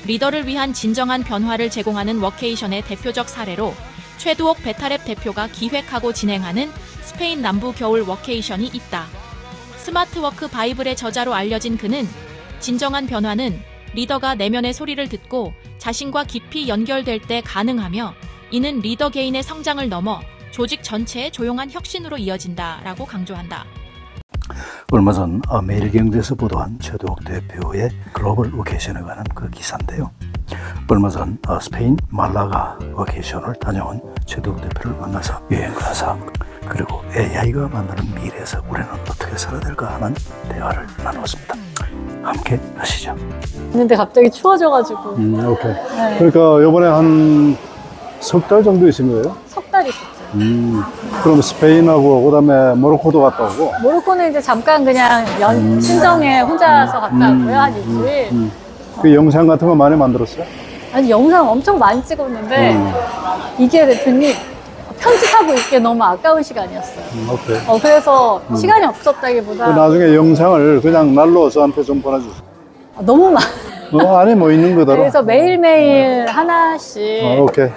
리더를 위한 진정한 변화를 제공하는 워케이션의 대표적 사례로 최두옥 베타랩 대표가 기획하고 진행하는 스페인 남부 겨울 워케이션이 있다. 스마트워크 바이블의 저자로 알려진 그는 진정한 변화는 리더가 내면의 소리를 듣고 자신과 깊이 연결될 때 가능하며 이는 리더 개인의 성장을 넘어 조직 전체의 조용한 혁신으로 이어진다라고 강조한다. 얼마 전 매일경제에서 보도한 최두옥 대표의 글로벌 워케이션에 관한 그 기사인데요. 얼마 전 스페인 말라가 워케이션을 다녀온 최두옥 대표를 만나서 여행가사 그리고 AI가 만드는 미래에서 우리는 어떻게 살아야 될까 하는 대화를 나눴습니다. 함께 하시죠. 근데 갑자기 추워져가지고 오케이. 네. 그러니까 이번에 한 석 달 정도 있은 거예요? 석 달 있었죠. 그럼 스페인하고 그다음에 모로코도 갔다 오고. 모로코는 이제 잠깐 그냥 친정에 혼자서 갔다 왔고요. 한 일주일. 그 영상 같은 거 많이 만들었어요? 아니 영상 엄청 많이 찍었는데 이게 대표님 편집하고 있기에 너무 아까운 시간이었어요. 오케이. 그래서 시간이 없었다기보다 그 나중에 영상을 그냥 날로 저한테 좀 보내주세요. 너무 많아요. 안에 뭐 있는 거더라. 그래서 매일매일 하나씩 오케이.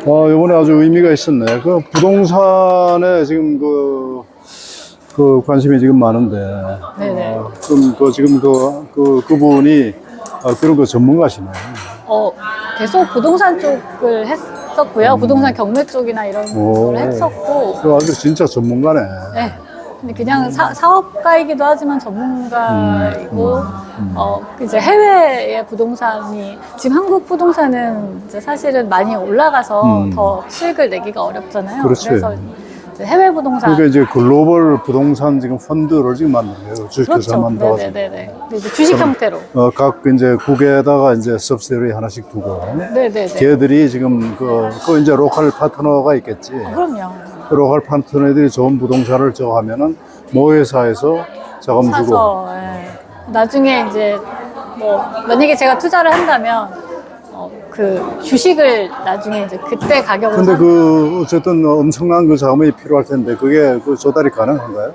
이번에 아주 의미가 있었네. 그 부동산에 지금 그 관심이 지금 많은데. 네네. 그럼 지금 그분이 그런 거 전문가시네. 계속 부동산 쪽을 했었고요. 부동산 경매 쪽이나 이런 걸 했었고. 그 아주 진짜 전문가네. 네. 근데 그냥 사업가이기도 하지만 전문가이고, 이제 해외의 부동산이, 지금 한국 부동산은 이제 사실은 많이 올라가서 더 수익을 내기가 어렵잖아요. 그렇지. 그래서 이제 해외 부동산. 그러니까 이제 글로벌 부동산 지금 펀드를 지금 만드는 주식회사 그렇죠. 만들어가지고. 네네네. 근데 이제 주식 형태로. 각 이제 국에다가 이제 subsidiary 하나씩 두고. 네네네. 걔들이 지금 그 이제 로컬 파트너가 있겠지. 그럼요. 그 로컬 파트너들이 좋은 부동산을 저거 하면은 모회사에서 자금 주고. 사서, 예. 나중에 이제 뭐, 만약에 제가 투자를 한다면, 그 주식을 나중에 이제 그때 가격으로. 근데 어쨌든 엄청난 그 자금이 필요할 텐데 그게 그 조달이 가능한가요?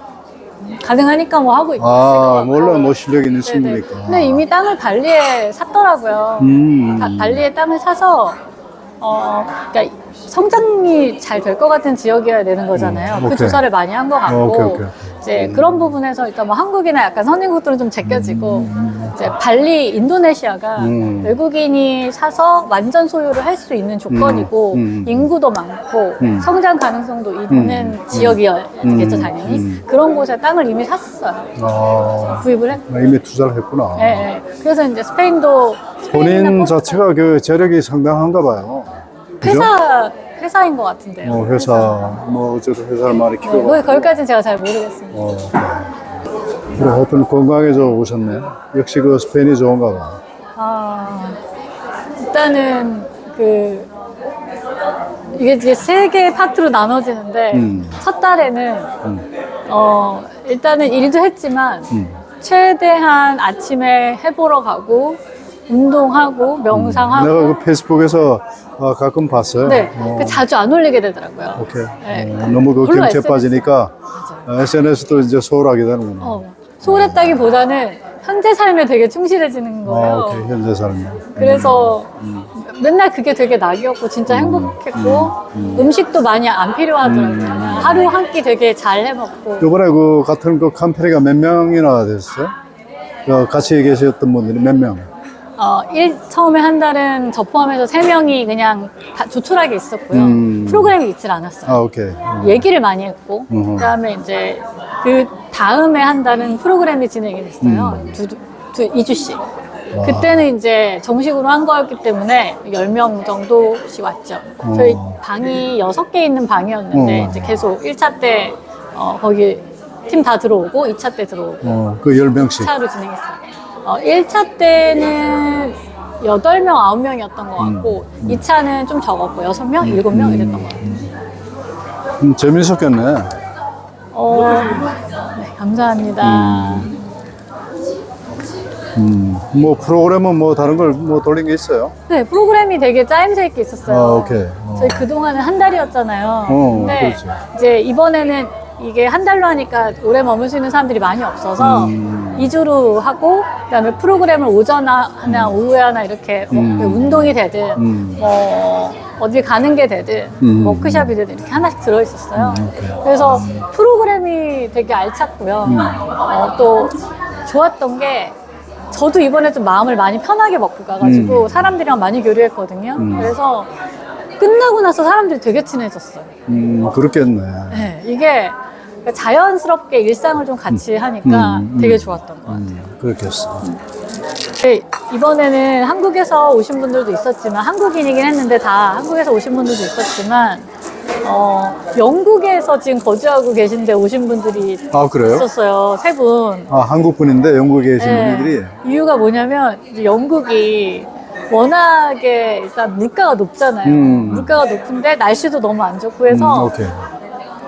가능하니까 뭐 하고 있고. 원래 뭐 실력 있는 네네. 친구니까. 근데 이미 땅을 발리에 샀더라고요. 발리에 땅을 사서, 그러니까 성장이 잘 될 것 같은 지역이어야 되는 거잖아요. 그 오케이. 조사를 많이 한 것 같고. 오케이. 이제 그런 부분에서 일단 뭐 한국이나 약간 선진국들은 좀 제껴지고, 이제 발리, 인도네시아가 외국인이 사서 완전 소유를 할 수 있는 조건이고, 인구도 많고, 성장 가능성도 있는 지역이겠죠, 당연히. 그런 곳에 땅을 이미 샀어요. 구입을 했고. 이미 투자를 했구나. 네. 그래서 이제 스페인도 본인 자체가 그 재력이 상당한가 봐요. 그죠? 회사인 것 같은데요. 회사, 뭐 어쨌든 회사를 많이 키우고. 거기까지는 제가 잘 모르겠습니다. 그래, 하여튼 건강해져 오셨네. 역시 그 스페인이 좋은가 봐. 일단은 이게 이제 세 개의 파트로 나눠지는데 첫 달에는 일단은 일도 했지만 최대한 아침에 해보러 가고 운동하고 명상하고. 내가 그 페이스북에서 가끔 봤어요. 네, 자주 안 올리게 되더라고요. 오케이. 네. 너무 그 별로 경치에 SNS 빠지니까 SNS도 이제 소홀하게 되는구나. 소홀했다기보다는 현재 삶에 되게 충실해지는 거예요. 오케이. 현재 삶이. 그래서 맨날 그게 되게 낙이었고 진짜 행복했고 음식도 많이 안 필요하더라고요. 그냥 하루 한 끼 되게 잘 해먹고. 이번에 그 같은 그 컴퍼니가 몇 명이나 됐어요? 같이 계셨던 분들이 몇 명? 처음에 한 달은 저 포함해서 3명이 그냥 다 조촐하게 있었고요. 프로그램이 있질 않았어요. 오케이. 얘기를 많이 했고, 그 다음에 이제 그 다음에 한 달은 프로그램이 진행이 됐어요. 2주씩. 그때는 이제 정식으로 한 거였기 때문에 10명 정도씩 왔죠. 저희 방이 6개 있는 방이었는데, 이제 계속 1차 때, 거기 팀 다 들어오고, 2차 때 들어오고. 그 10명씩. 2차로 진행했어요. 1차 때는 8명, 9명이었던 것 같고, 2차는 좀 적었고, 6명, 7명 이랬던 것 같아요. 재밌었겠네. 네, 감사합니다. 뭐 프로그램은 뭐 다른 걸 뭐 돌린 게 있어요? 네, 프로그램이 되게 짜임새 있게 있었어요. 오케이. 저희 그동안은 한 달이었잖아요. 근데 그렇지. 이제 이번에는 이게 한 달로 하니까 오래 머물 수 있는 사람들이 많이 없어서 2주로 하고 그다음에 프로그램을 오전 하나 오후에 하나 이렇게 운동이 되든 뭐 어딜 가는 게 되든 워크숍이 되든 이렇게 하나씩 들어있었어요. 그래서 프로그램이 되게 알찼고요. 또 좋았던 게 저도 이번에 좀 마음을 많이 편하게 먹고 가가지고 사람들이랑 많이 교류했거든요. 그래서 끝나고 나서 사람들이 되게 친해졌어요. 그렇겠네. 네, 이게 자연스럽게 일상을 좀 같이 하니까 되게 좋았던 것 같아요. 그렇겠어. 네, 이번에는 한국에서 오신 분들도 있었지만, 한국인이긴 했는데 다 한국에서 오신 분들도 있었지만, 영국에서 지금 거주하고 계신데 오신 분들이 아, 그래요? 있었어요. 3분. 아, 한국 분인데 영국에 계신 네. 분들이. 이유가 뭐냐면 이제 영국이 워낙에 일단 물가가 높잖아요. 물가가 높은데 날씨도 너무 안 좋고 해서 오케이.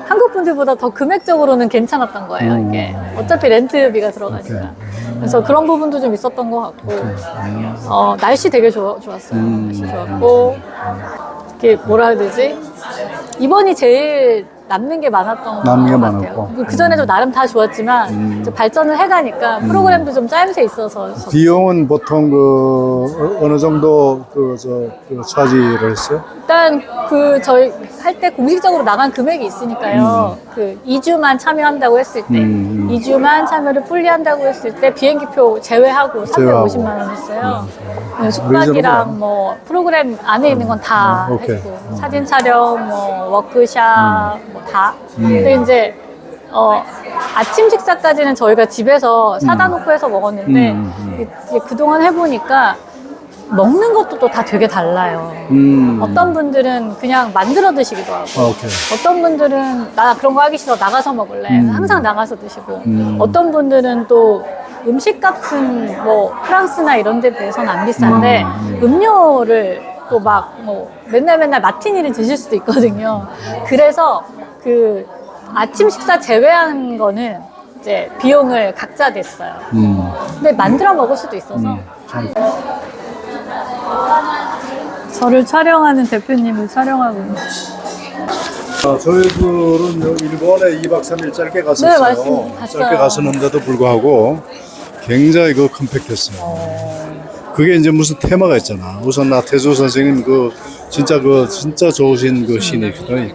한국 분들보다 더 금액적으로는 괜찮았던 거예요. 이게 어차피 렌트비가 들어가니까. 그래서 그런 부분도 좀 있었던 것 같고 날씨 되게 좋았어요. 날씨 좋았고 이게 뭐라 해야 되지? 이번이 제일 남는 게 많았던 것 남는 게 같아요. 많았고. 그 전에도 나름 다 좋았지만 이제 발전을 해가니까 프로그램도 좀 짜임새 있어서 비용은 보통 어느 정도 그 차지를 했어요? 일단 저희 할 때 공식적으로 나간 금액이 있으니까요. 2주만 참여한다고 했을 때, 2주만 참여를 풀리 한다고 했을 때 비행기표 제외하고 350만 원 했어요. 숙박이랑 뭐 프로그램 안에 있는 건 다 오케이. 했고, 사진 촬영, 뭐 워크샵, 뭐 다. 근데 이제 아침 식사까지는 저희가 집에서 사다 놓고 해서 먹었는데 이제 그동안 해보니까 먹는 것도 또 다 되게 달라요. 어떤 분들은 그냥 만들어 드시기도 하고, 오케이. 어떤 분들은 나 그런 거 하기 싫어 나가서 먹을래. 항상 나가서 드시고, 어떤 분들은 또 음식값은 뭐 프랑스나 이런 데 비해서는 안 비싼데 음료를 또 막 뭐 맨날 마티니를 드실 수도 있거든요. 그래서 그 아침 식사 제외한 거는 이제 비용을 각자 냈어요. 근데 만들어 먹을 수도 있어서. 저를 촬영하는 대표님을 촬영하고 있는. 저희들은 일본에 2박 3일 짧게 갔었어요. 네, 맞습니다. 갔어요. 짧게 갔었는데도 불구하고 굉장히 굉장했어요. 그게 이제 무슨 테마가 있잖아. 우선 나태주 선생님 진짜 좋으신 신이거든.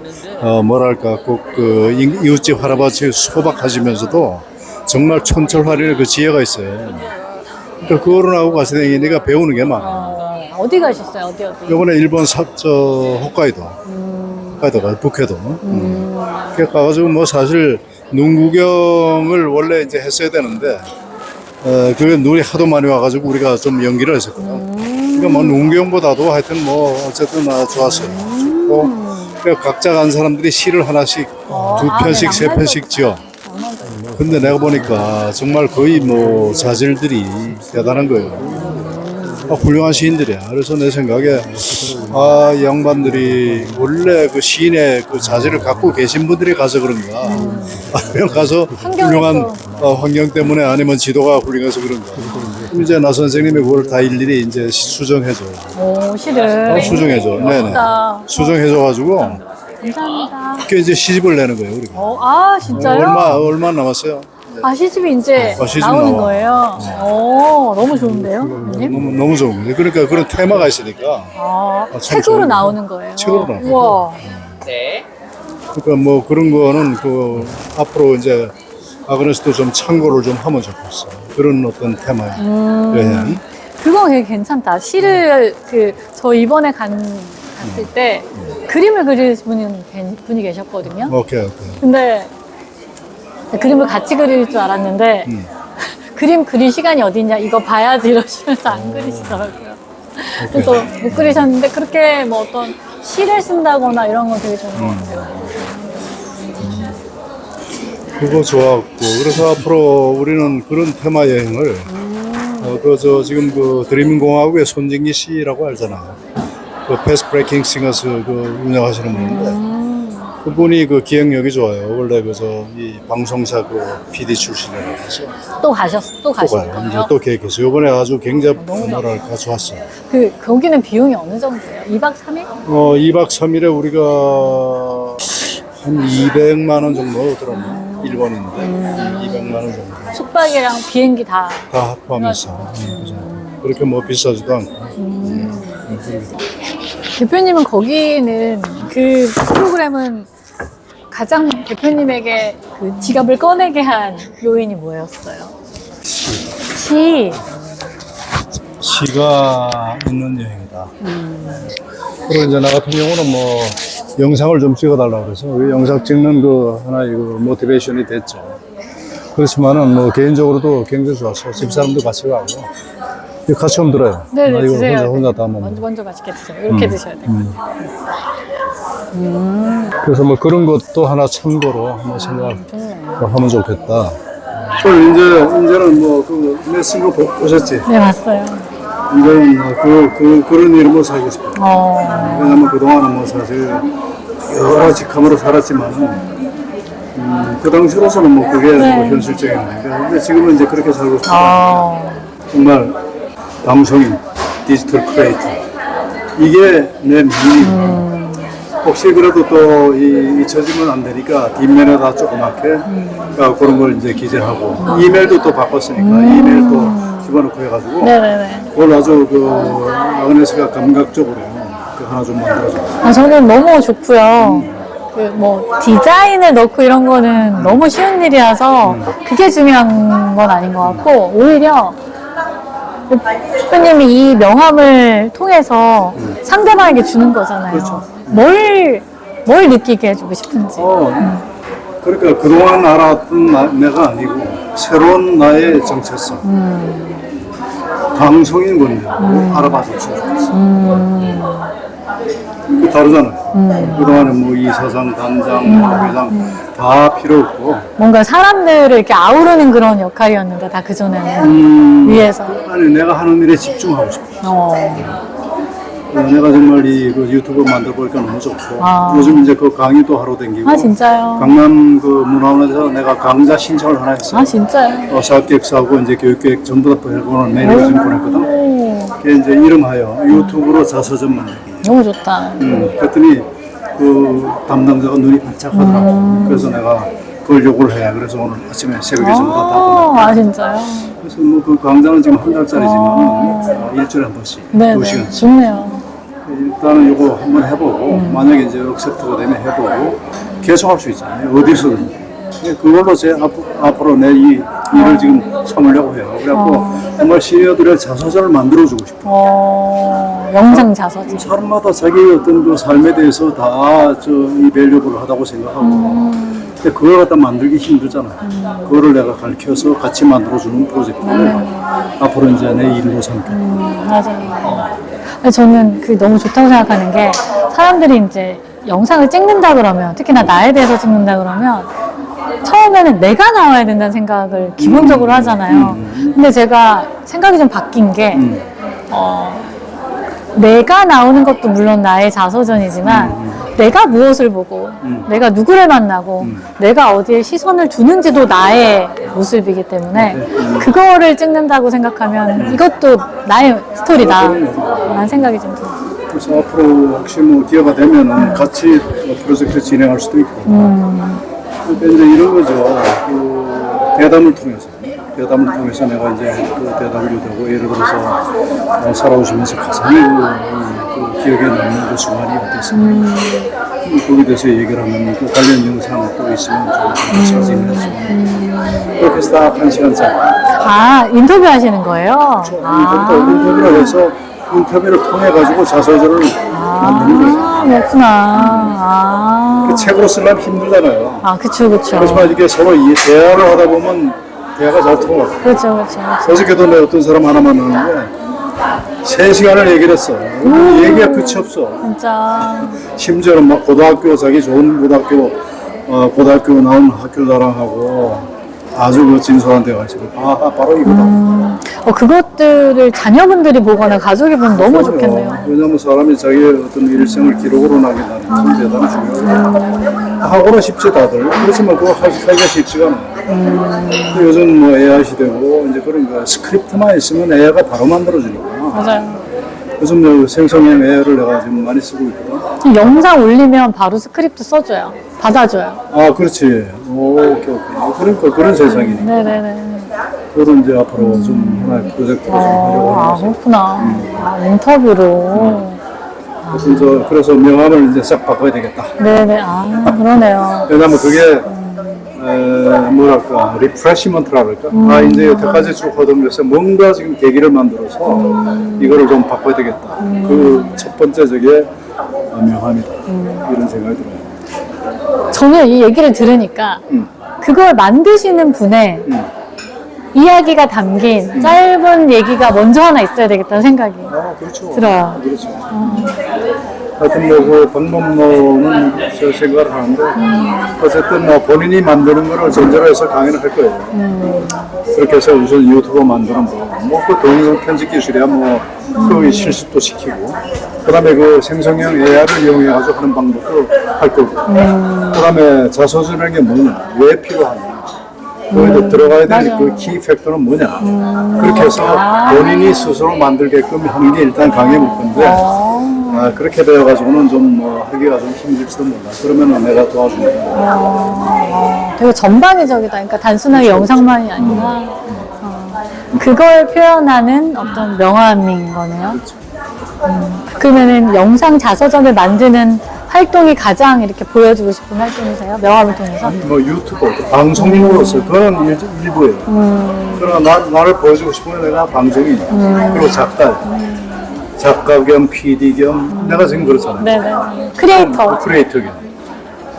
뭐랄까 꼭 이웃집 할아버지 소박하시면서도 정말 촌철화리의 그 지혜가 있어요. 그러니까 그거를 하고 가서 다니니까 배우는 게 많아. 어디 가셨어요? 어디? 이번에 일본 홋카이도. 홋카이도가 북해도. 그래 가가지고 뭐 사실 눈 구경을 원래 이제 했어야 되는데 그게 눈이 하도 많이 와가지고 우리가 좀 연기를 했었거든. 그러니까 뭐 눈 구경보다도 하여튼 뭐 어쨌든 좋았어요. 그래 각자 간 사람들이 시를 하나씩 2편씩 3편씩 지어. 근데 내가 보니까 정말 거의 뭐 자질들이 대단한 거예요. 훌륭한 시인들이야. 그래서 내 생각에 이 양반들이 원래 그 시인의 그 자질을 갖고 계신 분들이 가서 그런가, 아니면 가서 훌륭한 환경 때문에, 아니면 지도가 훌륭해서 그런가. 이제 나 선생님이 그걸 다 일일이 이제 수정해줘. 오, 시를. 수정해줘. 네네. 멋있다. 수정해줘가지고 감사합니다. 그게 이제 시집을 내는 거예요, 우리가. 아, 진짜요? 얼마 남았어요? 시집이 이제 시집 나오는 나와. 거예요. 오, 너무 좋은데요, 선생님? 너무 좋은 거예요. 그러니까 그런 테마가 있으니까. 참 책으로 좋은 나오는 거예요. 책으로 나오는 거예요. 우와. 그러니까 뭐 그런 거는 앞으로 이제 아그네스도 좀 참고를 좀 하면 좋겠어. 그런 어떤 테마에 여행. 그거 되게 괜찮다. 시를 저 이번에 갔을 때 그림을 그리시는 분이 계셨거든요. 오케이. 근데 그림을 같이 그릴 줄 알았는데 그림 그릴 시간이 어딨냐 이거 봐야지 이러시면서 안 그리시더라고요. 그래서 못 그리셨는데 그렇게 뭐 어떤 시를 쓴다거나 이런 건 되게 좋은 것 같아요. 그거 좋았고, 그래서 앞으로 우리는 그런 테마 여행을 지금 드리밍 공화국의 손진기 씨라고 알잖아요. 패스 브레이킹 싱어스 운영하시는 분인데. 그분이 기억력이 좋아요. 원래 이 방송사 PD 출신이라고 해서. 또 가시나요? 이제 또 계획했어요. 이번에 아주 굉장히 뭐랄까 좋았어요. 거기는 비용이 어느 정도예요? 2박 3일? 2박 3일에 우리가 한 200만 원 정도 들었네. 일본인데 200만 원 정도. 숙박이랑 비행기 다. 다 포함해서. 그렇게 뭐 비싸지도 않고. 대표님은 거기는 그 프로그램은 가장 대표님에게 그 지갑을 꺼내게 한 요인이 뭐였어요? 시. 시가 있는 여행이다. 그리고 이제 나 같은 경우는 뭐 영상을 좀 찍어달라고 그래서 그 영상 찍는 그 하나의 그 모티베이션이 됐죠. 그렇지만은 뭐 개인적으로도 굉장히 좋았어. 집사람도 같이 가고. 이거 같이 좀 들어요. 네네, 나 이거 드세요. 혼자 다 먹는. 먼저 맛있게 드세요. 이렇게 드셔야 돼요. 그래서 뭐 그런 것도 하나 참고로 한번 생각하면 좋겠다. 이제는 뭐 내 쓴 거 보셨지? 네, 봤어요. 이제는 뭐 그런 일을 못 살고 싶어. 왜냐면 그동안은 뭐 사실 여러 직함으로 살았지만은 그 당시로서는 뭐 그게 뭐 현실적인 거니까. 근데 지금은 이제 그렇게 살고 싶어. 정말 방송인, 디지털 크리에이터. 이게 내 미래입니다. 혹시 그래도 또 잊혀지면 안 되니까 뒷면에다 조그맣게 그런 걸 이제 기재하고 이메일도 또 바꿨으니까 이메일도 집어넣고 해가지고 네네네. 그걸 아주 그 아그네스가 감각적으로 그 하나 좀 만들어줘. 아, 저는 너무 좋고요. 그 뭐 디자인을 넣고 이런 거는 너무 쉬운 일이라서 그게 중요한 건 아닌 것 같고 오히려 대표님이 이 명함을 통해서 상대방에게 주는 거잖아요. 그렇죠. 뭘 느끼게 해주고 싶은지. 그러니까 그동안 알았던 내가 아니고 새로운 나의 정체성. 방송인 건데 알아봐 줬으면 좋겠어. 그 다르잖아요. 그동안은 뭐 이사장, 단장, 회장 다 필요 없고. 뭔가 사람들을 이렇게 아우르는 그런 역할이었는데 다 그전에는 위에서. 아니 내가 하는 일에 집중하고 싶어. 내가 정말 그 유튜브 만들어 보니까 너무 좋고 요즘 이제 그 강의도 하러 다니고. 아, 진짜요? 강남 그 문화원에서 내가 강좌 신청을 하나 했어요. 아, 진짜요? 사업계획서하고 이제 교육계획 전부 다 보내고는 메일을 지금 보냈거든. 그게 이제 이름하여 유튜브로 자서전 만들기. 너무 좋다. 그랬더니 그 담당자가 눈이 반짝하더라고. 그래서 내가 그걸 요구를 해. 그래서 오늘 아침에 새벽에 전부 다 보내. 아, 진짜요? 그래서 뭐 그 강좌는 지금 한 달짜리지만 일주일에 한 번씩 네, 2시간. 좋네요. 일단은 이거 한번 해보고 만약에 이제 억셉트가 되면 해보고 계속 할 수 있잖아요. 어디서든. 그걸로 제 앞으로 내 이 일을 지금 삼으려고 해요. 그래갖고 정말 시니어들의 자서전을 만들어주고 싶어요. 영상 자서전. 사람마다 자기 어떤 그 삶에 대해서 다 이 밸류를 하다고 생각하고 근데 그걸 갖다 만들기 힘들잖아요. 그거를 내가 가르쳐서 같이 만들어주는 프로젝트를 앞으로 이제 내 일로 삼게. 맞아요. 저는 그 너무 좋다고 생각하는 게 사람들이 이제 영상을 찍는다 그러면 특히나 나에 대해서 찍는다 그러면 처음에는 내가 나와야 된다는 생각을 기본적으로 하잖아요. 근데 제가 생각이 좀 바뀐 게 내가 나오는 것도 물론 나의 자서전이지만 내가 무엇을 보고 내가 누구를 만나고 내가 어디에 시선을 두는지도 나의 모습이기 때문에 그거를 찍는다고 생각하면 이것도 나의 스토리다 라는 생각이 좀 들어요. 그래서 앞으로 혹시 뭐 기회가 되면은 같이 프로젝트 진행할 수도 있고 그러니까 이제 이런 거죠. 그 대담을 통해서 내가 이제 그 대담을 유도하고 예를 들어서 살아오시면서 가장 그 기억에 남는 그 순간이 어땠습니까? 거기에 대해서 얘기를 하면 그 관련 영상 또 있으면 좀 사진을 해주고 그렇게 해서 딱 1시간짜리 아, 인터뷰 하시는 거예요? 인터뷰를 해서 인터뷰를 통해 가지고 자서전을 만드는 거죠. 그렇구나. 그 책으로 쓰려면 힘들잖아요. 아, 그쵸. 그렇지만 이렇게 서로 대화를 하다 보면 대화가 잘 통하고. 그렇죠. 어저께도 내 어떤 사람 하나 만났는데 3시간을 얘기를 했어. 얘기가 끝이 없어. 진짜. 심지어는 막 고등학교 자기 좋은 고등학교 나온 학교 자랑하고 아주 그 진솔한 대화가 있어요. 바로 이거다. 그것들을 자녀분들이 보거나 가족이 보면 너무 좋겠네요. 왜냐하면 사람이 자기의 어떤 일생을 기록으로 남긴다는 것은 대단히 중요해요. 하고는 쉽지 다들. 그렇지만 그거 하기가 쉽지가 않아요. 요즘 뭐 AI 시대고 이제 그런 거 스크립트만 있으면 AI가 바로 만들어주니까. 맞아요. 요즘 생성형 AI를 내가 지금 많이 쓰고 있거든. 영상 올리면 바로 스크립트 써줘요. 받아줘요. 아, 그렇지. 오, 오케이. 그러니까 그런 세상이니까. 네네네. 그런 이제 앞으로 좀 하나의 프로젝트로 좀 하려고 하는 거죠. 그렇구나. 아, 인터뷰로. 그래서 명함을 이제 싹 바꿔야 되겠다. 네네. 아, 그러네요. 왜냐면 그게 뭐랄까 리프레시먼트라 그럴까? 아 이제 여태까지 쭉 허둥대서 뭔가 지금 계기를 만들어서 이거를 좀 바꿔야 되겠다. 그 첫 번째 저게 명함이다. 이런 생각이 들어요. 저는 이 얘기를 들으니까 그걸 만드시는 분의 이야기가 담긴 짧은 얘기가 먼저 하나 있어야 되겠다는 생각이 아 그렇죠. 들어요. 그렇죠. 하여튼 그 방법론은 저 생각을 하는데 어쨌든 본인이 만드는 거를 전제로 해서 강의를 할 거예요. 그렇게 해서 우선 유튜브 만드는 그 동영상 편집 기술이야 그 실습도 시키고 그다음에 그 생성형 AI를 이용해 가지고 하는 방법도 할 거고 그다음에 자서전이라는 게 뭐냐 왜 필요하냐 거기도 들어가야 되는 그 키 팩터는 뭐냐 그렇게 해서 본인이 스스로 만들게끔 하는 게 일단 강의 목표인데 그렇게 되어가지고는 좀 하기가 좀 힘들지도 몰라. 그러면은 내가 도와준다. 되게 전방위적이다. 그러니까 단순하게 영상만이 아니라 그걸 표현하는 어떤 명함인 거네요. 그러면은 영상 자서전을 만드는 활동이 가장 이렇게 보여주고 싶은 활동이세요? 명함을 통해서? 유튜버, 방송인으로서 그건 일부예요. 그러나 나를 보여주고 싶으면 내가 방송인이야. 그리고 작가야. 작가 겸 PD 겸 내가 지금 그렇잖아요. 네네. 크리에이터. 크리에이터 겸.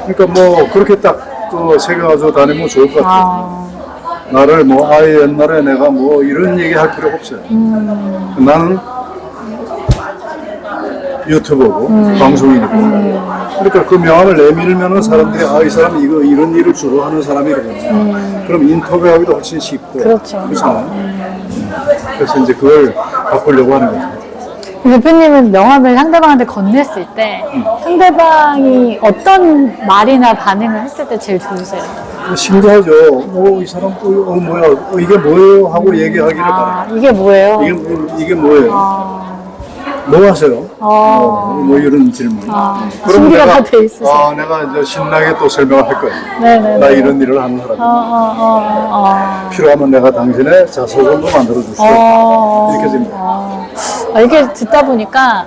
그러니까 그렇게 딱 새겨가지고 다니면 좋을 것 같아요. 나를 옛날에 내가 이런 얘기 할 필요가 없어요. 나는 유튜버고 방송인이고 그러니까 그 명함을 내밀면은 사람들이 이 사람이 이런 일을 주로 하는 사람이거든요. 그럼 인터뷰하기도 훨씬 쉽고 그렇죠. 그렇잖아요. 그래서 이제 그걸 바꾸려고 하는 거죠. 대표님은 명함을 상대방한테 건넸을 때 상대방이 어떤 말이나 반응을 했을 때 제일 좋으세요? 신기하죠. 이 사람 뭐야? 이게 뭐예요? 하고 얘기하기를 바라요. 이게 뭐예요? 이게 뭐예요? 뭐 하세요? 이런 질문. 준비가 다 돼 있으세요. 내가 이제 신나게 또 설명을 할 거예요. 네네. 나 이런 일을 하는 사람이야. 필요하면 내가 당신의 자서전도 만들어 줄 수 있다. 이렇게 됩니다. 이게 듣다 보니까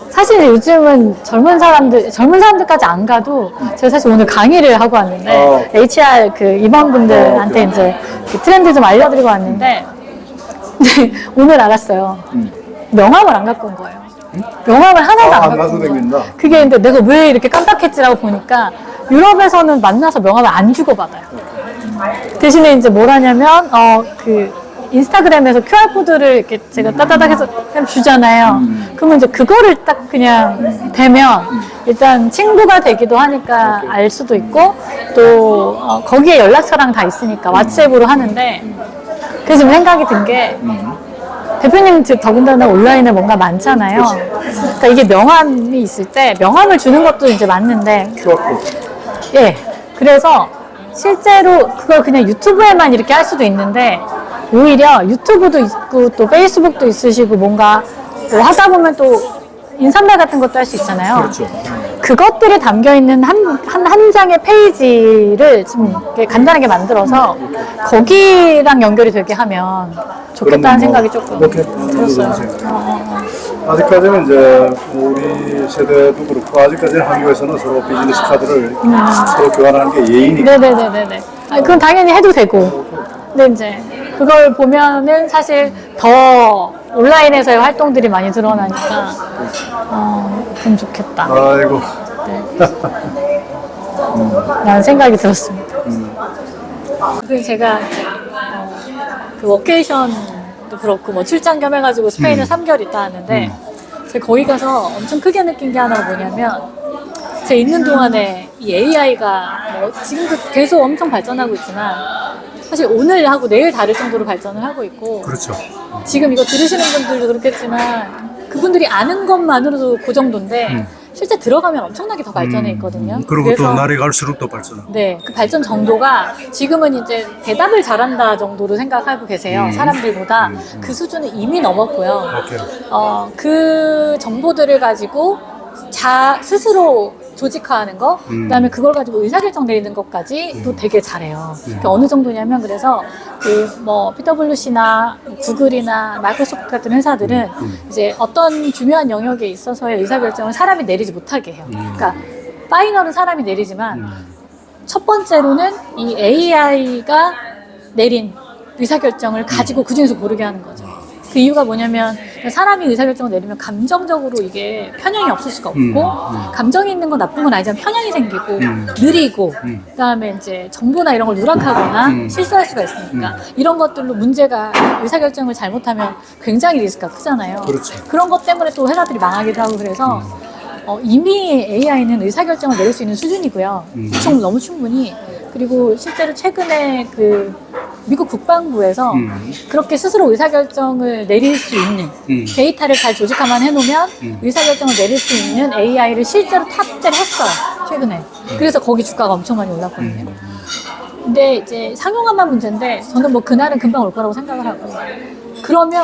사실 요즘은 젊은 사람들까지 안 가도 제가 사실 오늘 강의를 하고 왔는데 HR 임원분들한테 이제 트렌드 좀 알려드리고 왔는데 오늘 알았어요. 명함을 안 갖고 온 거예요. 명함을 하나도 안 갖고 온 거예요. 그게 근데 내가 왜 이렇게 깜빡했지라고 보니까 유럽에서는 만나서 명함을 안 주고받아요. 대신에 이제 뭘 하냐면 인스타그램에서 QR코드를 이렇게 제가 따다닥 해서 그냥 주잖아요. 그러면 이제 그거를 딱 그냥 대면 일단 친구가 되기도 하니까 알 수도 있고 또 거기에 연락처랑 다 있으니까 왓츠앱으로 하는데 그래서 생각이 든 게 대표님 더군다나 온라인에 뭔가 많잖아요. 그러니까 이게 명함이 있을 때 명함을 주는 것도 이제 맞는데 예. 그래서 실제로 그걸 그냥 유튜브에만 이렇게 할 수도 있는데 오히려 유튜브도 있고 또 페이스북도 있으시고 뭔가 하다 보면 또 인사말 같은 것도 할 수 있잖아요. 그렇죠. 그것들이 담겨 있는 한 장의 페이지를 좀 이렇게 간단하게 만들어서 거기랑 연결이 되게 하면 좋겠다는 생각이 조금 들었어요. 아직까지는 이제 우리 세대도 그렇고 아직까지는 한국에서는 서로 비즈니스 카드를 서로 교환하는 게 예의니까. 네네네네. 그건 당연히 해도 되고. 근데 이제 그걸 보면은 사실 더 온라인에서의 활동들이 많이 드러나니까 좀 좋겠다. 아이고. 네. 라는 생각이 들었습니다. 그리고 제가 워케이션도 그렇고 출장 겸 해가지고 스페인을 3개월 있다 왔는데 제가 거기 가서 엄청 크게 느낀 게 하나가 뭐냐면 제가 있는 동안에 이 AI가 지금도 계속 엄청 발전하고 있지만 사실 오늘 하고 내일 다를 정도로 발전을 하고 있고 그렇죠. 지금 이거 들으시는 분들도 그렇겠지만 그분들이 아는 것만으로도 그 정도인데 실제 들어가면 엄청나게 더 발전해 있거든요. 그리고 또 날이 갈수록 더 발전하고. 네, 그 발전 정도가 지금은 이제 대답을 잘한다 정도로 생각하고 계세요. 사람들보다 그 수준은 이미 넘었고요. 오케이. 그 정보들을 가지고 스스로 조직화하는 거, 그다음에 그걸 가지고 의사결정 내리는 것까지 또 되게 잘해요. 그러니까 어느 정도냐면 그래서 그 뭐 PwC나 구글이나 마이크로소프트 같은 회사들은 이제 어떤 중요한 영역에 있어서의 의사결정을 사람이 내리지 못하게 해요. 그러니까 파이널은 사람이 내리지만 첫 번째로는 이 AI가 내린 의사결정을 가지고 그중에서 고르게 하는 거죠. 그 이유가 뭐냐면 사람이 의사결정을 내리면 감정적으로 이게 편향이 없을 수가 없고 감정이 있는 건 나쁜 건 아니지만 편향이 생기고 느리고 그다음에 이제 정보나 이런 걸 누락하거나 실수할 수가 있으니까 이런 것들로 문제가 의사결정을 잘못하면 굉장히 리스크가 크잖아요. 그렇죠. 그런 것 때문에 또 회사들이 망하기도 하고 그래서 이미 AI는 의사결정을 내릴 수 있는 수준이고요. 너무 충분히. 그리고 실제로 최근에 그 미국 국방부에서 그렇게 스스로 의사결정을 내릴 수 있는 데이터를 잘 조직화만 해놓으면 의사결정을 내릴 수 있는 AI를 실제로 탑재를 했어요. 최근에. 그래서 거기 주가가 엄청 많이 올랐거든요. 근데 이제 상용화만 문제인데 저는 뭐 그날은 금방 올 거라고 생각을 하고 그러면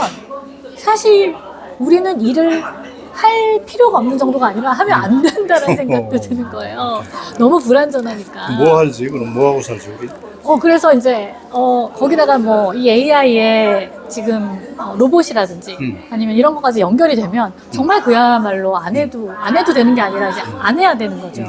사실 우리는 일을 할 필요가 없는 정도가 아니라 하면 안 된다는 생각도 드는 거예요. 너무 불안전하니까. 뭐 할지 그럼 뭐 하고 살지 우리? 그래서 이제 거기다가 뭐 이 AI에 지금 로봇이라든지 아니면 이런 것까지 연결이 되면 정말 그야말로 안 해도 되는 게 아니라 이제 안 해야 되는 거죠.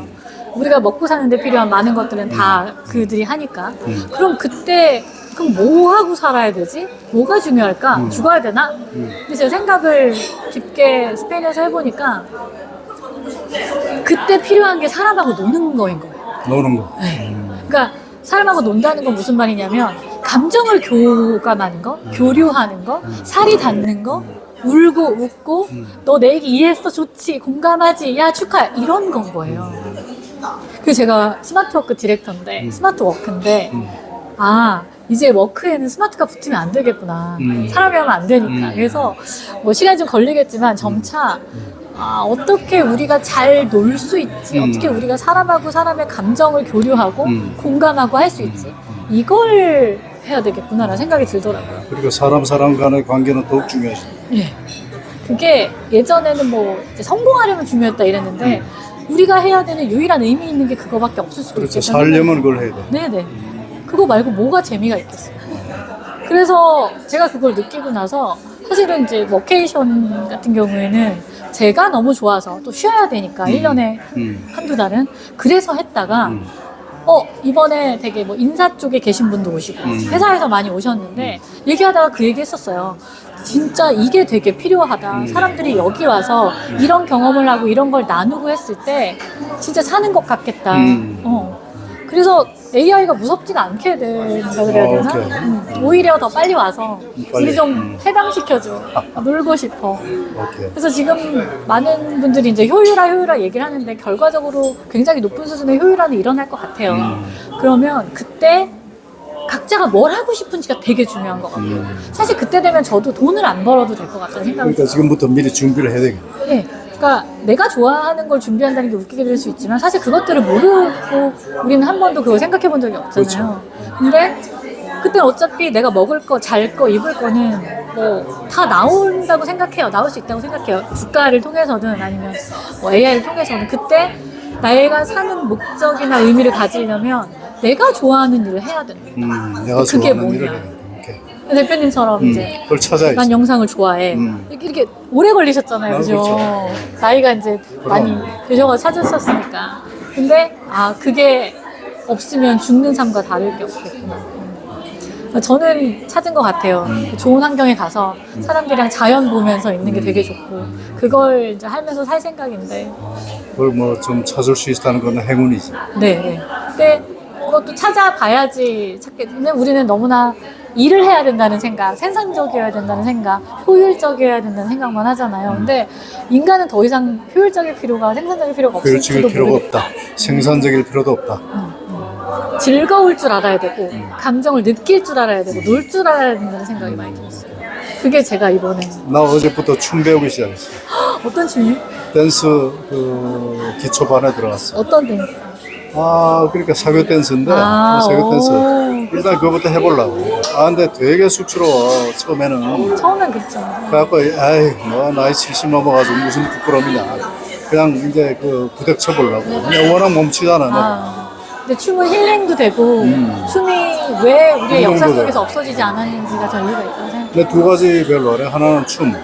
우리가 먹고 사는데 필요한 많은 것들은 다 그들이 하니까. 그럼 그때 그럼 뭐 하고 살아야 되지? 뭐가 중요할까? 죽어야 되나? 근데 제가 생각을 깊게 스페인에서 해보니까 그때 필요한 게 사람하고 노는 거인 거예요. 노는 거. 네. 그러니까 사람하고 논다는 건 무슨 말이냐면 감정을 교감하는 거, 교류하는 거, 살이 닿는 거, 울고 웃고 너 내 얘기 이해했어? 좋지. 공감하지? 야 축하해. 이런 건 거예요. 그래서 제가 스마트워크 디렉터인데 스마트워크인데 이제 워크에는 스마트가 붙으면 안 되겠구나. 사람이 하면 안 되니까. 그래서 뭐 시간이 좀 걸리겠지만 점차 어떻게 우리가 잘 놀 수 있지? 어떻게 우리가 사람하고 사람의 감정을 교류하고 공감하고 할 수 있지? 이걸 해야 되겠구나라는 생각이 들더라고요. 그리고 사람 간의 관계는 더욱 중요하지. 예. 그게 예전에는 뭐 이제 성공하려면 중요했다 이랬는데 우리가 해야 되는 유일한 의미 있는 게 그거밖에 없을 수도 그렇죠. 있겠다. 살려면 그걸 해야 돼. 네네. 그거 말고 뭐가 재미가 있겠어요. 그래서 제가 그걸 느끼고 나서 사실은 이제 워케이션 같은 경우에는 제가 너무 좋아서 또 쉬어야 되니까 1년에 한두 달은 그래서 했다가 이번에 되게 뭐 인사 쪽에 계신 분도 오시고 회사에서 많이 오셨는데 얘기하다가 그 얘기 했었어요. 진짜 이게 되게 필요하다. 사람들이 여기 와서 이런 경험을 하고 이런 걸 나누고 했을 때 진짜 사는 것 같겠다. 그래서 AI가 무섭지가 않게 된다 그래야 되나? 오히려 더 빨리 와서 우리 좀 해방시켜줘. 놀고 싶어. 그래서 지금 많은 분들이 이제 효율화 얘기를 하는데 결과적으로 굉장히 높은 수준의 효율화는 일어날 것 같아요. 그러면 그때 각자가 뭘 하고 싶은지가 되게 중요한 것 같아요. 사실 그때 되면 저도 돈을 안 벌어도 될 것 같다는 생각이 그러니까 지금부터 미리 준비를 해야 되겠네. 네. 그러니까 내가 좋아하는 걸 준비한다는 게 웃기게 될 수 있지만 사실 그것들을 모르고 우리는 한 번도 그걸 생각해 본 적이 없잖아요. 근데 그때 어차피 내가 먹을 거, 잘 거, 입을 거는 뭐 다 나온다고 생각해요. 나올 수 있다고 생각해요. 국가를 통해서든 아니면 뭐 AI를 통해서는 그때 내가 사는 목적이나 의미를 가지려면 내가 좋아하는 일을 해야 된다. 내가 그게 좋아하는 뭐냐. 일을 해야 돼. 대표님처럼 이제 그걸 찾아야지. 난 영상을 좋아해. 이렇게 오래 걸리셨잖아요, 그죠? 그렇죠. 나이가 이제 많이 드셔서 찾으셨으니까. 근데 그게 없으면 죽는 삶과 다를 게 없겠구나. 저는 찾은 것 같아요. 좋은 환경에 가서 사람들이랑 자연 보면서 있는 게 되게 좋고 그걸 이제 하면서 살 생각인데. 그걸 뭐 좀 찾을 수 있다는 건 행운이지. 네. 근데 그것도 찾아봐야지 찾겠는데 우리는 너무나 일을 해야 된다는 생각, 생산적이어야 된다는 생각, 효율적이어야 된다는 생각만 하잖아요. 근데 인간은 더 이상 효율적일 필요가, 생산적일 필요가 없을지도 효율적일 필요가 모르겠다. 없다. 생산적일 필요도 없다. 즐거울 줄 알아야 되고 감정을 느낄 줄 알아야 되고 놀 줄 알아야 된다는 생각이 많이 들었어요. 그게 제가 이번에 나 어제부터 춤 배우기 시작했어. 어떤 춤이? 댄스 그 기초반에 들어갔어. 어떤 댄스? 그러니까 사교 댄스인데 사교 오. 댄스 일단 그거부터 해보려고. 근데 되게 쑥스러워 처음에는. 처음엔 그렇죠. 그래갖고 뭐 나이 70 넘어가지고 무슨 부끄러움이냐. 그냥 이제 그 부닥 쳐보려고. 그냥 워낙 몸치잖아. 아, 근데 춤은 힐링도 되고 춤이 왜 우리의 역사 운동도 속에서 없어지지 않았는지가 저 이유가 있다고 생각해요. 근데 두 가지 별로 어래. 하나는 춤,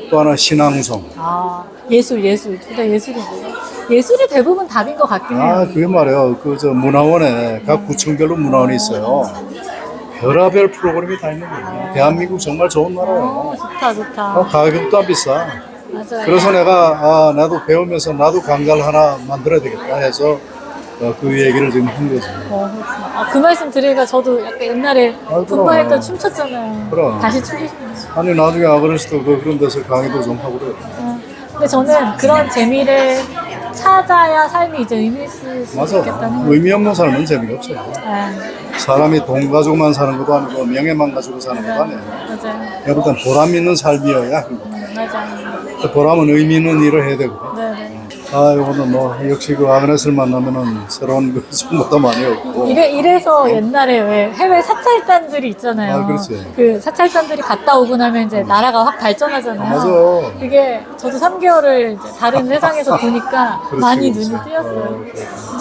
또 하나 신앙송. 아, 예술. 둘 다 예술이고. 예술이 대부분 답인 것 같긴 해요. 아, 그게 말이에요. 그 저 문화원에 각 구청별로 문화원이 있어요. 별하별 프로그램이 다 있는 거예요. 대한민국 정말 좋은 나라예요. 좋다. 가격도 안 비싸. 맞아요. 그래서 내가 나도 배우면서 나도 강좌를 하나 만들어야 되겠다 해서 그 얘기를 지금 한 거지. 그렇구나. 그 말씀 들으니까 저도 약간 옛날에 그럼. 분바할 때 춤췄잖아요. 그럼. 다시 추고 싶어요. 아니 나중에 아그레스도 그런 데서 강의도 좀 하고 그래. 근데 저는 그런 재미를 찾아야 삶이 이제 의미 있을 수 맞아. 있겠다는. 의미 없는 삶은 재미가 없어요. 네, 사람이 돈 가지고만 사는 것도 아니고 명예만 가지고 사는 것도 아니에요. 맞아요. 내가 볼 땐 보람 있는 삶이어야 맞아요. 보람은 의미 있는 일을 해야 되고. 네네. 이거는 뭐 역시 그 아그네스를 만나면은 새로운 그 정보도 많이 얻고. 이래서 옛날에 왜 해외 사찰단들이 있잖아요. 아, 그렇지. 그 사찰단들이 갔다 오고 나면 이제 나라가 확 발전하잖아요. 맞아. 그게 저도 3개월을 이제 다른 세상에서 보니까 그렇지, 많이 그렇지. 눈이 띄었어요.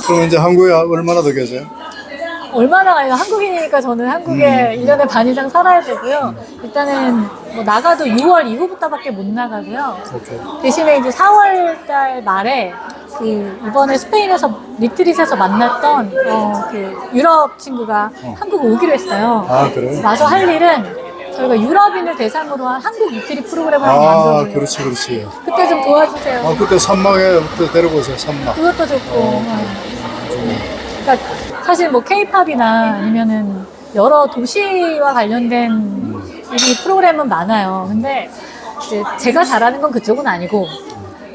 그럼 이제 한국에 얼마나 더 계세요? 얼마나 가요? 한국이니까 저는 한국에 1년에 반 이상 살아야 되고요. 일단은 뭐 나가도 6월 이후부터밖에 못 나가고요. 오케이. 대신에 이제 4월 달 말에 그 이번에 스페인에서 리트릿에서 만났던 그 유럽 친구가 한국 오기로 했어요. 아, 그래요? 와서 할 일은 저희가 유럽인을 대상으로 한 한국 리트릿 프로그램을 하나 만들어요. 그렇지. 그때 좀 도와주세요. 그때 산막에 그때 데리고 오세요, 산막. 그것도 좋고. 그러니까 사실 뭐 케이팝이나 아니면은 여러 도시와 관련된 이 프로그램은 많아요. 근데 이제 제가 잘하는 건 그쪽은 아니고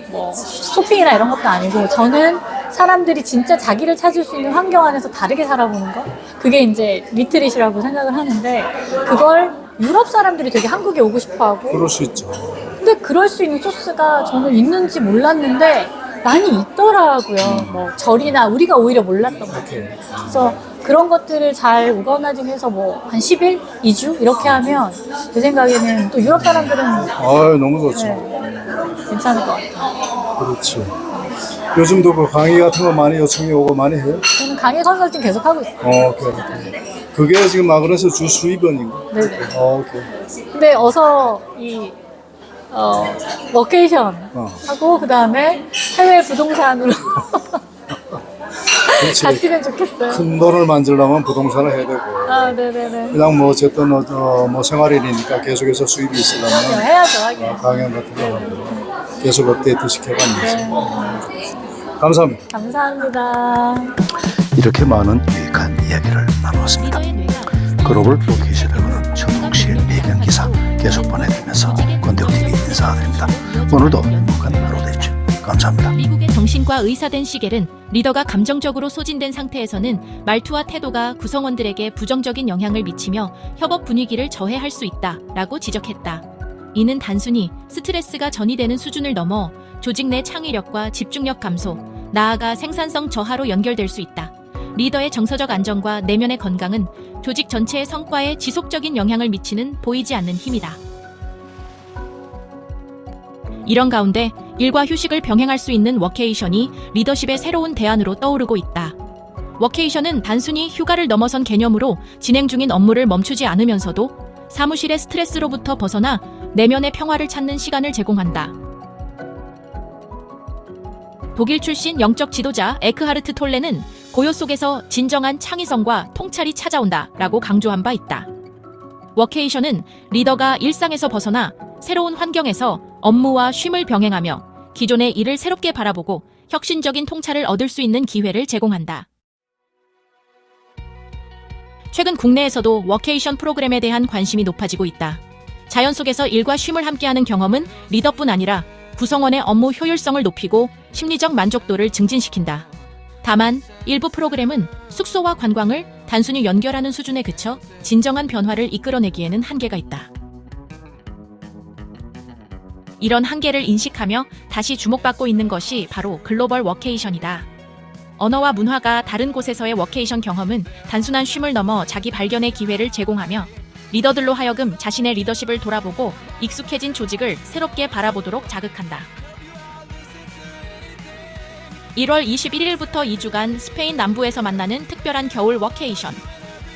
뭐 쇼핑이나 이런 것도 아니고 저는 사람들이 진짜 자기를 찾을 수 있는 환경 안에서 다르게 살아보는 거 그게 이제 리트릿이라고 생각을 하는데 그걸 유럽 사람들이 되게 한국에 오고 싶어하고 그럴 수 있죠. 근데 그럴 수 있는 소스가 저는 있는지 몰랐는데 많이 있더라고요. 뭐 절이나 우리가 오히려 몰랐던 것 같아요. 그래서 그런 것들을 잘 우거나징해서 뭐 한 10일, 2주 이렇게 하면 제 생각에는 또 유럽 사람들은 너무 좋죠. 괜찮을 것 같아요. 그렇지. 요즘도 그 강의 같은 거 많이 요청이 오고 많이 해요? 저는 강의 컨설팅 계속 하고 있어요. 그게 지금 아그네스 주 수입원인가? 네. 오케이. 근데 어서 이 워케이션 하고 그 다음에 해외 부동산으로 그렇지. 갔으면 좋겠어요. 큰 돈을 만들려면 부동산을 해야 되고. 아, 네네네. 그냥 뭐 어쨌든 뭐 생활인이니까 계속해서 수입이 있으려면 해야죠, 하긴. 강연 같은 거 만들고 계속 업데이트 시켜가면서. 감사합니다. 감사합니다. 이렇게 많은 유익한 이야기를 나누었습니다. 리더의 뇌가 글로벌 로케이션에 관한 전국실 배경 기사 계속 보내드리면서 권대웅TV 인사드립니다. 오늘도 행복한 하루 되십시오. 감사합니다. 미국의 정신과 의사된 시겔은 리더가 감정적으로 소진된 상태에서는 말투와 태도가 구성원들에게 부정적인 영향을 미치며 협업 분위기를 저해할 수 있다라고 지적했다. 이는 단순히 스트레스가 전이되는 수준을 넘어 조직 내 창의력과 집중력 감소, 나아가 생산성 저하로 연결될 수 있다. 리더의 정서적 안정과 내면의 건강은 조직 전체의 성과에 지속적인 영향을 미치는 보이지 않는 힘이다. 이런 가운데 일과 휴식을 병행할 수 있는 워케이션이 리더십의 새로운 대안으로 떠오르고 있다. 워케이션은 단순히 휴가를 넘어선 개념으로 진행 중인 업무를 멈추지 않으면서도 사무실의 스트레스로부터 벗어나 내면의 평화를 찾는 시간을 제공한다. 독일 출신 영적 지도자 에크하르트 톨레는 고요 속에서 진정한 창의성과 통찰이 찾아온다 라고 강조한 바 있다. 워케이션은 리더가 일상에서 벗어나 새로운 환경에서 업무와 쉼을 병행하며 기존의 일을 새롭게 바라보고 혁신적인 통찰을 얻을 수 있는 기회를 제공한다. 최근 국내에서도 워케이션 프로그램에 대한 관심이 높아지고 있다. 자연 속에서 일과 쉼을 함께하는 경험은 리더뿐 아니라 구성원의 업무 효율성을 높이고 심리적 만족도를 증진시킨다. 다만 일부 프로그램은 숙소와 관광을 단순히 연결하는 수준에 그쳐 진정한 변화를 이끌어내기에는 한계가 있다. 이런 한계를 인식하며 다시 주목받고 있는 것이 바로 글로벌 워케이션이다. 언어와 문화가 다른 곳에서의 워케이션 경험은 단순한 쉼을 넘어 자기 발견의 기회를 제공하며 리더들로 하여금 자신의 리더십을 돌아보고 익숙해진 조직을 새롭게 바라보도록 자극한다. 1월 21일부터 2주간 스페인 남부에서 만나는 특별한 겨울 워케이션.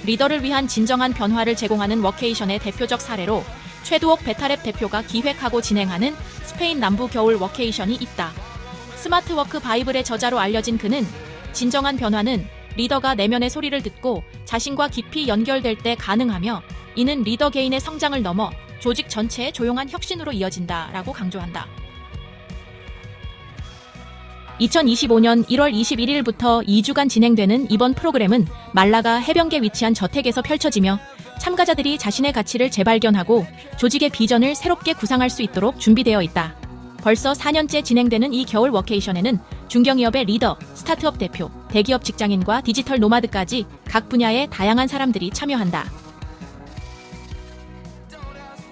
리더를 위한 진정한 변화를 제공하는 워케이션의 대표적 사례로 최두옥 베타랩 대표가 기획하고 진행하는 스페인 남부 겨울 워케이션이 있다. 스마트워크 바이블의 저자로 알려진 그는 진정한 변화는 리더가 내면의 소리를 듣고 자신과 깊이 연결될 때 가능하며 이는 리더 개인의 성장을 넘어 조직 전체의 조용한 혁신으로 이어진다라고 강조한다. 2025년 1월 21일부터 2주간 진행되는 이번 프로그램은 말라가 해변가에 위치한 저택에서 펼쳐지며 참가자들이 자신의 가치를 재발견하고 조직의 비전을 새롭게 구상할 수 있도록 준비되어 있다. 벌써 4년째 진행되는 이 겨울 워케이션에는 중견기업의 리더, 스타트업 대표, 대기업 직장인과 디지털 노마드까지 각 분야의 다양한 사람들이 참여한다.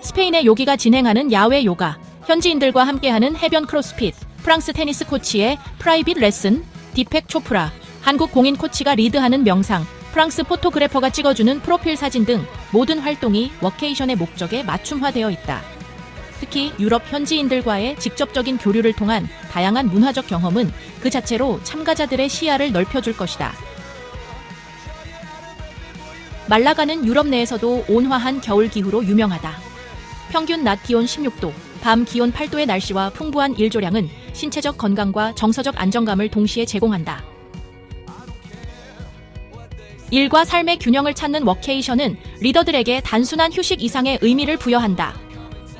스페인의 요기가 진행하는 야외 요가, 현지인들과 함께하는 해변 크로스핏, 프랑스 테니스 코치의 프라이빗 레슨, 디펙 초프라, 한국 공인 코치가 리드하는 명상, 프랑스 포토그래퍼가 찍어주는 프로필 사진 등 모든 활동이 워케이션의 목적에 맞춤화되어 있다. 특히 유럽 현지인들과의 직접적인 교류를 통한 다양한 문화적 경험은 그 자체로 참가자들의 시야를 넓혀줄 것이다. 말라가는 유럽 내에서도 온화한 겨울 기후로 유명하다. 평균 낮 기온 16도, 밤 기온 8도의 날씨와 풍부한 일조량은 신체적 건강과 정서적 안정감을 동시에 제공한다. 일과 삶의 균형을 찾는 워케이션은 리더들에게 단순한 휴식 이상의 의미를 부여한다.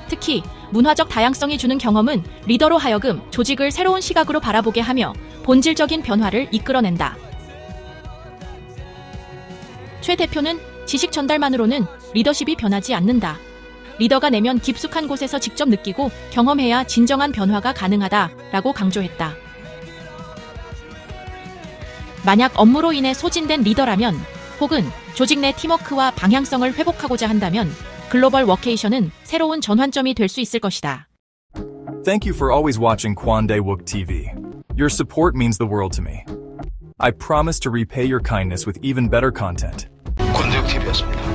특히 문화적 다양성이 주는 경험은 리더로 하여금 조직을 새로운 시각으로 바라보게 하며 본질적인 변화를 이끌어낸다. 최 대표는 지식 전달만으로는 리더십이 변하지 않는다. 리더가 내면 깊숙한 곳에서 직접 느끼고 경험해야 진정한 변화가 가능하다라고 강조했다. 만약 업무로 인해 소진된 리더라면 혹은 조직 내 팀워크와 방향성을 회복하고자 한다면 글로벌 워케이션은 새로운 전환점이 될 수 있을 것이다. Thank you for always watching Kwangdae Wook TV. Your support means the world to me. I promise to repay your kindness with even better content. 권대욱 TV였습니다.